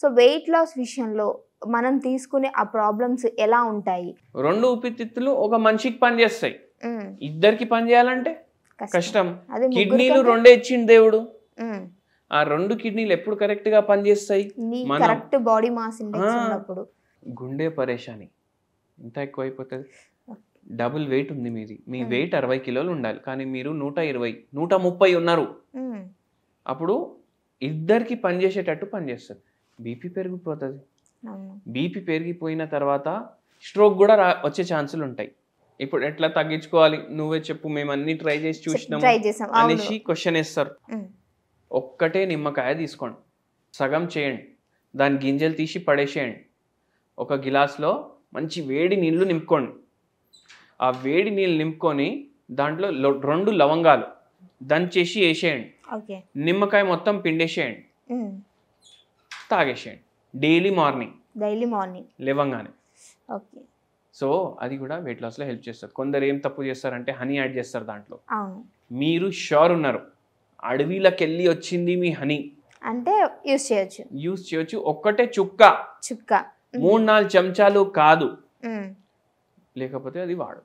So weight loss విషయంలో మనం తీసుకునే ఆ ప్రాబ్లమ్స్ ఎలా ఉంటాయి? 2 ఊపిరితిత్తులు ఒక మనిషికి పని చేస్తాయి. ఇద్దరికి పని చేయాలంటే కష్టం. కిడ్నీలు 2 ఇచ్చిండు దేవుడు. ఆ 2 కిడ్నీలు ఎప్పుడు కరెక్ట్ గా పనిచేస్తాయి? కరెక్ట్ బాడీ మాస్ ఇండెక్స్ ఉన్నప్పుడు. గుండె పరేషాని ఎంత ఎక్కువ అయిపోతుంది. డబుల్ వెయిట్ ఉంది మీది. మీ వెయిట్ 60 కిలోలు ఉండాలి, కానీ మీరు 120 130 ఉన్నారు. అప్పుడు ఇద్దరికి పనిచేసేటట్టు పనిచేస్తుంది. బీపీ పెరిగిపోతుంది. బీపీ పెరిగిపోయిన తర్వాత స్ట్రోక్ కూడా వచ్చే ఛాన్సులు ఉంటాయి. ఇప్పుడు ఎట్లా తగ్గించుకోవాలి నువ్వే చెప్పు, మేము అన్ని ట్రై చేసి చూసినాము అనేసి క్వశ్చన్ వేస్తారు. ఒక్కటే నిమ్మకాయ తీసుకోండి, సగం చేయండి, దాని గింజలు తీసి పడేసేయండి. ఒక గిలాస్లో మంచి వేడి నీళ్లు నింపుకోండి. ఆ వేడి నీళ్ళు నింపుకొని దాంట్లో 2 లవంగాలు దంచేసి వేసేయండి. నిమ్మకాయ మొత్తం పిండేసేయండి, తాగేసేయండి డైలీ మార్నింగ్ లేవంగానే. సో అది కూడా వెయిట్ లాస్లో హెల్ప్ చేస్తుంది. కొందరు ఏం తప్పు చేస్తారంటే హనీ యాడ్ చేస్తారు దాంట్లో. మీరు షూర్ ఉన్నారు అడవిలోకి వెళ్ళి వచ్చింది మీ హనీ అంటే యూస్ చేయొచ్చు. ఒక్కటే చుక్క 3-4 చెంచాలు కాదు, లేకపోతే అది వాడు.